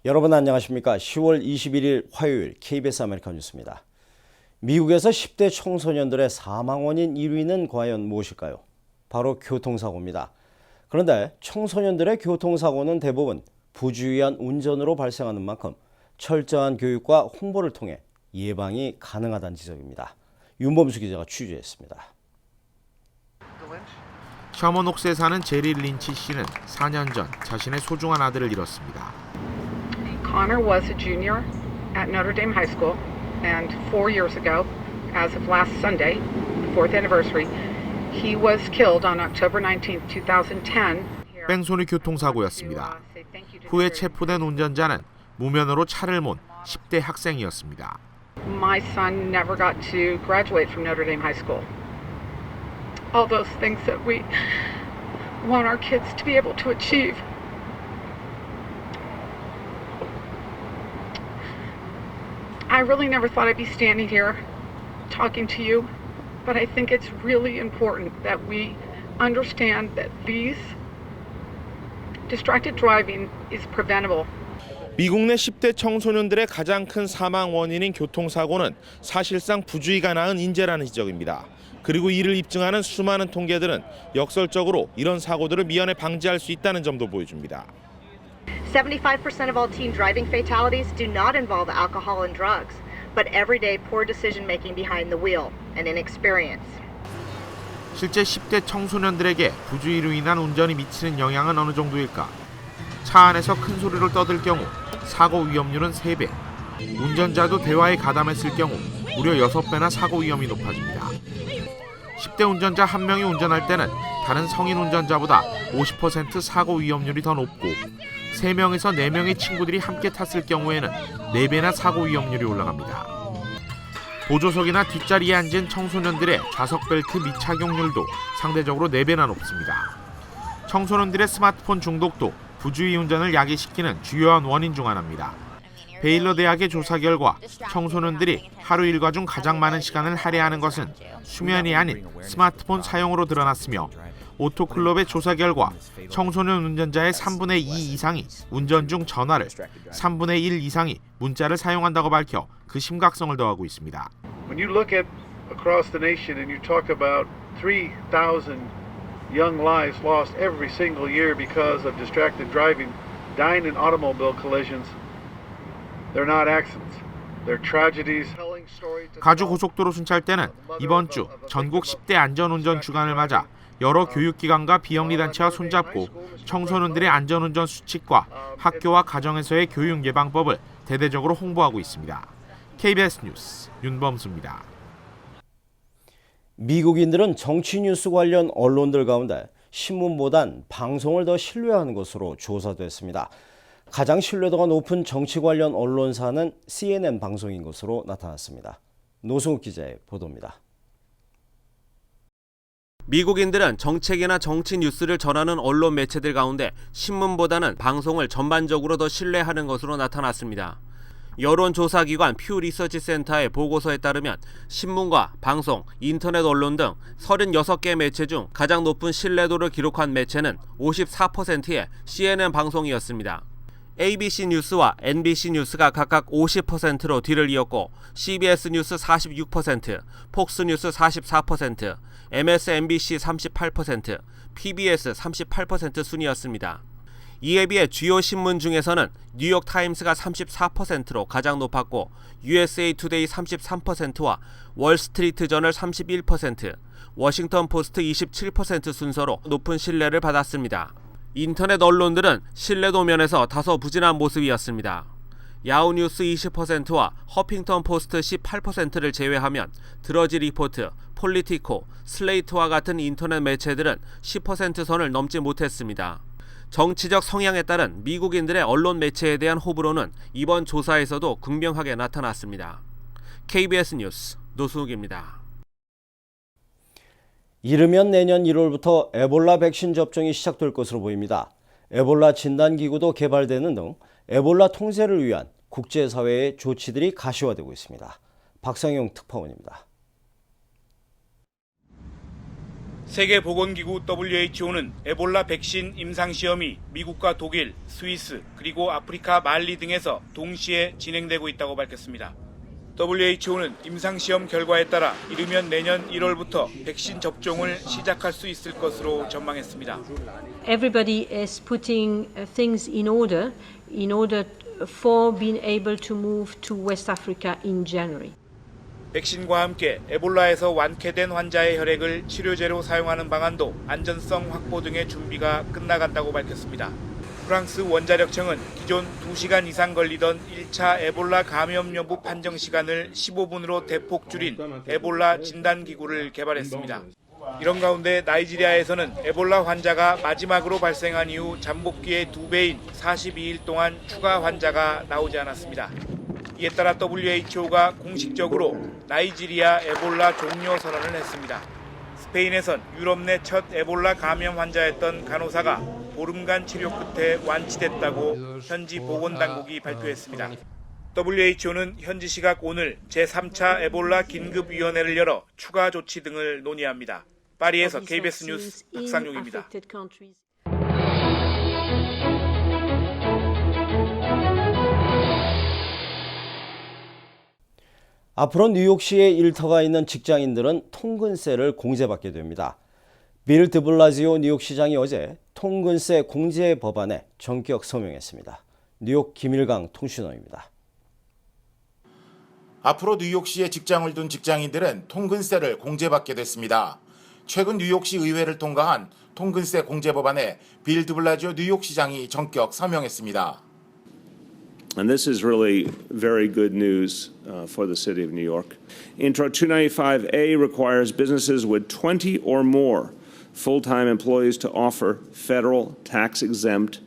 여러분 안녕하십니까? 10월 21일 화요일 KBS 아메리칸 뉴스입니다. 미국에서 10대 청소년들의 사망 원인 1위는 과연 무엇일까요? 바로 교통사고입니다. 그런데 청소년들의 교통사고는 대부분 부주의한 운전으로 발생하는 만큼 철저한 교육과 홍보를 통해 예방이 가능하다는 지적입니다. 윤범수 기자가 취재했습니다. 셔먼 옥스에 사는 제리 린치 씨는 4년 전 자신의 소중한 아들을 잃었습니다. Connor was a junior at Notre Dame High School, and 4 years ago, as of last Sunday, the 4th anniversary, he was killed on October 19, 2010. 뺑소니 교통사고였습니다. 후에 체포된 운전자는 무면허로 차를 몬 10대 학생이었습니다. My son never got to graduate from Notre Dame High School. All those things that we want our kids to be able to achieve. I really never thought I'd be standing here talking to you, but I think it's really important that we understand that these distracted driving is preventable. 미국 내 10대 청소년들의 가장 큰 사망 원인인 교통사고는 사실상 부주의가 낳은 인재라는 지적입니다. 그리고 이를 입증하는 수많은 통계들은 역설적으로 이런 사고들을 미연에 방지할 수 있다는 점도 보여줍니다. 75% of all teen driving fatalities do not involve alcohol and drugs, but everyday poor decision-making behind the wheel and inexperience. 실제 10대 청소년들에게 부주의로 인한 운전이 미치는 영향은 어느 정도일까? 차 안에서 큰 소리를 떠들 경우 사고 위험률은 3배, 운전자도 대화에 가담했을 경우 무려 6배나 사고 위험이 높아집니다. 10대 운전자 1명이 운전할 때는 다른 성인 운전자보다 50% 사고 위험률이 더 높고 3명에서 4명의 친구들이 함께 탔을 경우에는 4배나 사고 위험률이 올라갑니다. 보조석이나 뒷자리에 앉은 청소년들의 좌석 벨트 미착용률도 상대적으로 4배나 높습니다. 청소년들의 스마트폰 중독도 부주의 운전을 야기시키는 주요한 원인 중 하나입니다. 베일러 대학의 조사 결과 청소년들이 하루 일과 중 가장 많은 시간을 할애하는 것은 수면이 아닌 스마트폰 사용으로 드러났으며 오토클럽의 조사 결과 청소년 운전자의 3분의 2 이상이 운전 중 전화를, 3분의 1 이상이 문자를 사용한다고 밝혀 그 심각성을 더하고 있습니다. When you look at across the nation and you talk about 3,000 young lives lost every single year because of distracted driving, dying in automobile collisions, they're not accidents. They're tragedies. 가주 고속도로 순찰대는 이번 주 전국 10대 안전운전 주간을 맞아 여러 교육기관과 비영리단체와 손잡고 청소년들의 안전운전 수칙과 학교와 가정에서의 교육 예방법을 대대적으로 홍보하고 있습니다. KBS 뉴스 윤범수입니다. 미국인들은 정치 뉴스 관련 언론들 가운데 신문보단 방송을 더 신뢰하는 것으로 조사됐습니다. 가장 신뢰도가 높은 정치 관련 언론사는 CNN 방송인 것으로 나타났습니다. 노승욱 기자의 보도입니다. 미국인들은 정책이나 정치 뉴스를 전하는 언론 매체들 가운데 신문보다는 방송을 전반적으로 더 신뢰하는 것으로 나타났습니다. 여론조사기관 퓨 리서치 센터의 보고서에 따르면 신문과 방송, 인터넷 언론 등 36개 매체 중 가장 높은 신뢰도를 기록한 매체는 54%의 CNN 방송이었습니다. ABC 뉴스와 NBC 뉴스가 각각 50%로 뒤를 이었고 CBS 뉴스 46%, 폭스 뉴스 44%, MSNBC 38%, PBS 38% 순이었습니다. 이에 비해 주요 신문 중에서는 뉴욕 타임스가 34%로 가장 높았고 USA 투데이 33%와 월스트리트 저널 31%, 워싱턴 포스트 27% 순서로 높은 신뢰를 받았습니다. 인터넷 언론들은 신뢰도 면에서 다소 부진한 모습이었습니다. 야후 뉴스 20%와 허핑턴 포스트 18%를 제외하면 드러지 리포트, 폴리티코, 슬레이트와 같은 인터넷 매체들은 10% 선을 넘지 못했습니다. 정치적 성향에 따른 미국인들의 언론 매체에 대한 호불호는 이번 조사에서도 극명하게 나타났습니다. KBS 뉴스 노승욱입니다. 이르면 내년 1월부터 에볼라 백신 접종이 시작될 것으로 보입니다. 에볼라 진단기구도 개발되는 등 에볼라 통제를 위한 국제사회의 조치들이 가시화되고 있습니다. 박상용 특파원입니다. 세계보건기구 WHO는 에볼라 백신 임상시험이 미국과 독일, 스위스, 그리고 아프리카 말리 등에서 동시에 진행되고 있다고 밝혔습니다. WHO는 임상시험 결과에 따라 이르면 내년 1월부터 백신 접종을 시작할 수 있을 것으로 전망했습니다. Everybody is putting things in order for being able to move to West Africa in January. 백신과 함께 에볼라에서 완쾌된 환자의 혈액을 치료제로 사용하는 방안도 안전성 확보 등의 준비가 끝나간다고 밝혔습니다. 프랑스 원자력청은 기존 2시간 이상 걸리던 1차 에볼라 감염 여부 판정 시간을 15분으로 대폭 줄인 에볼라 진단기구를 개발했습니다. 이런 가운데 나이지리아에서는 에볼라 환자가 마지막으로 발생한 이후 잠복기의 2배인 42일 동안 추가 환자가 나오지 않았습니다. 이에 따라 WHO가 공식적으로 나이지리아 에볼라 종료 선언을 했습니다. 스페인에선 유럽 내 첫 에볼라 감염 환자였던 간호사가 보름간 치료 끝에 완치됐다고 현지 보건당국이 발표했습니다. WHO는 현지 시각 오늘 제3차 에볼라 긴급위원회를 열어 추가 조치 등을 논의합니다. 파리에서 KBS 뉴스 박상용입니다. 앞으로 뉴욕시에 일터가 있는 직장인들은 통근세를 공제받게 됩니다. 빌 드블라지오 뉴욕시장이 어제 통근세 공제 법안에 전격 서명했습니다. 뉴욕 김일강 통신원입니다. 앞으로 뉴욕시에 직장을 둔 직장인들은 통근세를 공제받게 됐습니다. 최근 뉴욕시 의회를 통과한 통근세 공제 법안에 빌 드블라지오 뉴욕시장이 전격 서명했습니다. And this is really very good news for the city of New York. Intro 295A requires businesses with 20 or more full-time employees to offer federal tax-exempt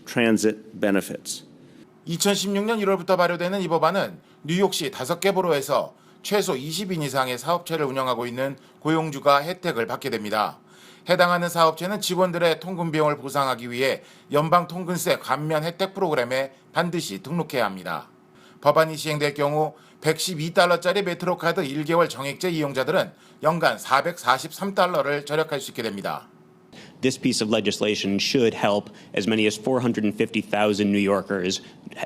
transit benefits. 2016년 1월부터 발효되는 이 법안은 뉴욕시 5개 보로에서 최소 20인 이상의 사업체를 운영하고 있는 고용주가 혜택을 받게 됩니다. 해당하는 사업체는 직원들의 통근 비용을 보상하기 위해 연방 통근세 감면 혜택 프로그램에 반드시 등록해야 합니다. 법안이 시행될 경우 $112짜리 메트로카드 1개월 정액제 이용자들은 연간 $443를 절약할 수 있게 됩니다. This piece of legislation should help as many as 450,000 New Yorkers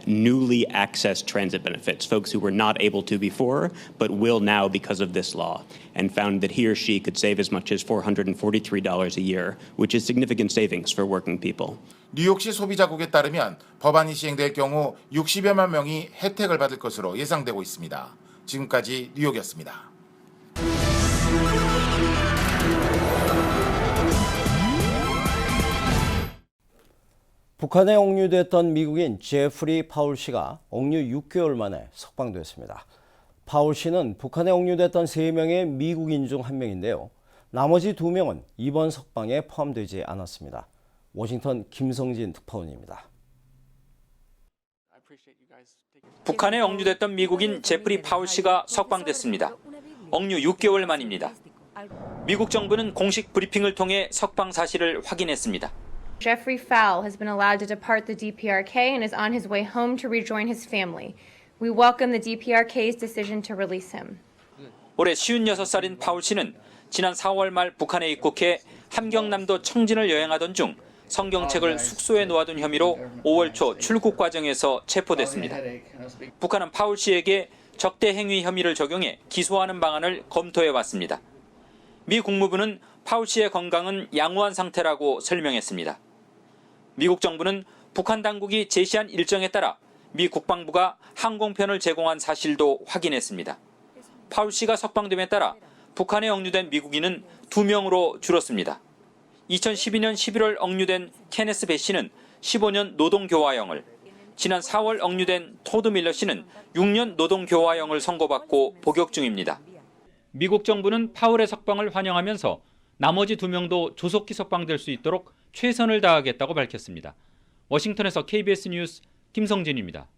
newly access transit benefits, folks who were not able to before but will now because of this law, and found that he or she could save as much as $443 a year, which is significant savings for working people. 뉴욕시 소비자국에 따르면 법안이 시행될 경우 60여만 명이 혜택을 받을 것으로 예상되고 있습니다. 지금까지 뉴욕이었습니다. 북한에 억류됐던 미국인 제프리 파울 씨가 억류 6개월 만에 석방됐습니다. 파울 씨는 북한에 억류됐던 3명의 미국인 중 1명인데요. 나머지 2명은 이번 석방에 포함되지 않았습니다. 워싱턴 김성진 특파원입니다. 북한에 억류됐던 미국인 제프리 파울 씨가 석방됐습니다. 억류 6개월 만입니다. 미국 정부는 공식 브리핑을 통해 석방 사실을 확인했습니다. Jeffrey Fowl has been allowed to depart the DPRK and is on his way home to rejoin his family. We welcome the DPRK's decision to release him. 올해 56살인 파울 씨는 지난 4월 말 북한에 입국해 함경남도 청진을 여행하던 중 성경책을 숙소에 놓아둔 혐의로 5월 초 출국 과정에서 체포됐습니다. 북한은 파울 씨에게 적대 행위 혐의를 적용해 기소하는 방안을 검토해 왔습니다. 미 국무부는 파울 씨의 건강은 양호한 상태라고 설명했습니다. 미국 정부는 북한 당국이 제시한 일정에 따라 미 국방부가 항공편을 제공한 사실도 확인했습니다. 파울 씨가 석방됨에 따라 북한에 억류된 미국인은 2명으로 줄었습니다. 2012년 11월 억류된 케네스 배 씨는 15년 노동교화형을, 지난 4월 억류된 토드 밀러 씨는 6년 노동교화형을 선고받고 복역 중입니다. 미국 정부는 파울의 석방을 환영하면서 나머지 2명도 조속히 석방될 수 있도록 최선을 다하겠다고 밝혔습니다. 워싱턴에서 KBS 뉴스 김성진입니다.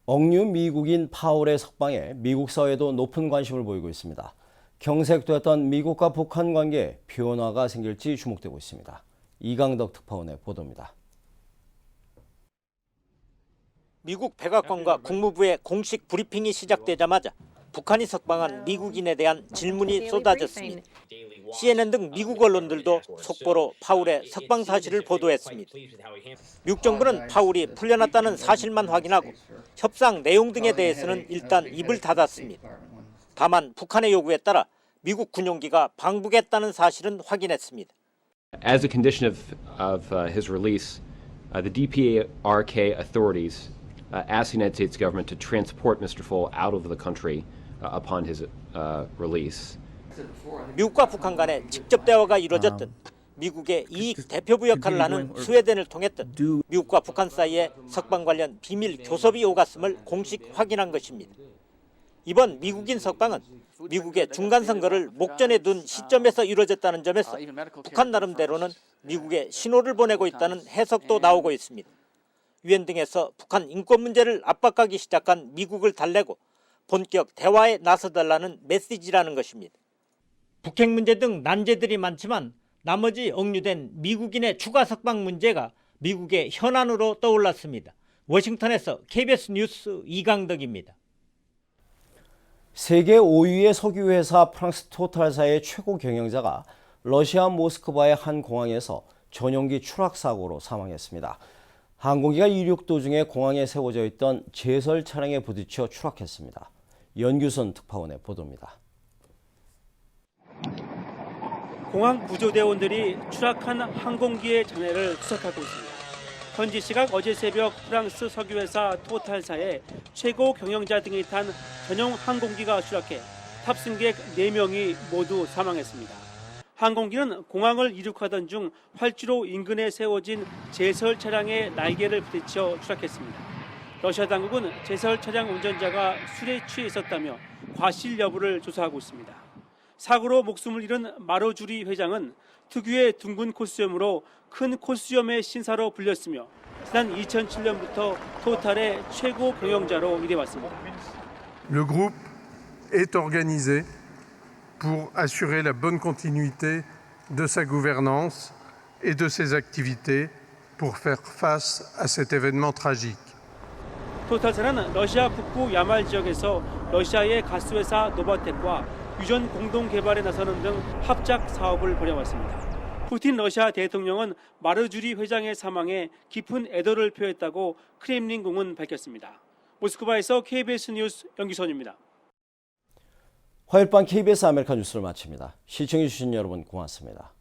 억류 미국인 파울의 석방에 미국 사회도 높은 관심을 보이고 있습니다. 경색됐던 미국과 북한 관계에 변화가 생길지 주목되고 있습니다. 이강덕 특파원의 보도입니다. 미국 백악관과 국무부의 공식 브리핑이 시작되자마자 북한이 석방한 미국인에 대한 질문이 쏟아졌습니다. CNN 등 미국 언론들도 속보로 파울의 석방 사실을 보도했습니다. 미국 정부는 파울이 풀려났다는 사실만 확인하고 협상 내용 등에 대해서는 일단 입을 닫았습니다. 다만 북한의 요구에 따라 미국 군용기가 방북했다는 사실은 확인했습니다. As a condition of his release, the DPRK authorities asked the United States government to transport Mr. Fall out of the country upon his release. 미국과 북한 간에 직접 대화가 이루어졌던 미국의 이익 대표부 역할을 하는 스웨덴을 통했던 미국과 북한 사이에 석방 관련 비밀 교섭이 오갔음을 공식 확인한 것입니다. 이번 미국인 석방은 미국의 중간선거를 목전에 둔 시점에서 이루어졌다는 점에서 북한 나름대로는 미국에 신호를 보내고 있다는 해석도 나오고 있습니다. 유엔 등에서 북한 인권 문제를 압박하기 시작한 미국을 달래고 본격 대화에 나서달라는 메시지라는 것입니다. 북핵 문제 등 난제들이 많지만 나머지 억류된 미국인의 추가 석방 문제가 미국의 현안으로 떠올랐습니다. 워싱턴에서 KBS 뉴스 이강덕입니다. 세계 5위의 석유회사 프랑스 토탈사의 최고 경영자가 러시아 모스크바의 한 공항에서 전용기 추락 사고로 사망했습니다. 항공기가 이륙 도중에 공항에 세워져 있던 제설 차량에 부딪혀 추락했습니다. 연규선 특파원의 보도입니다. 공항 구조대원들이 추락한 항공기의 잔해를 수색하고 있습니다. 현지 시각 어제 새벽 프랑스 석유회사 토탈사의 최고 경영자 등이 탄 전용 항공기가 추락해 탑승객 4명이 모두 사망했습니다. 항공기는 공항을 이륙하던 중 활주로 인근에 세워진 제설 차량에 날개를 부딪혀 추락했습니다. 러시아 당국은 제설 차량 운전자가 술에 취해 있었다며 과실 여부를 조사하고 있습니다. 사고로 목숨을 잃은 마로주리 회장은 특유의 둥근 콧수염으로 큰 콧수염의 신사로 불렸으며 지난 2007년부터 토탈의 최고 경영자로 일해왔습니다. Le groupe est organisé pour assurer la bonne continuité de sa gouvernance et de ses activités pour faire face à cet événement tragique. 토탈사는 러시아 북부 야말 지역에서 러시아의 가스회사 노바텍과 유전 공동 개발에 나서는 등 합작 사업을 벌여왔습니다. 푸틴 러시아 대통령은 마르주리 회장의 사망에 깊은 애도를 표했다고 크렘린궁은 밝혔습니다. 모스크바에서 KBS 뉴스 연기선입니다. 화요일 밤 KBS 아메리카 뉴스를 마칩니다. 시청해주신 여러분 고맙습니다.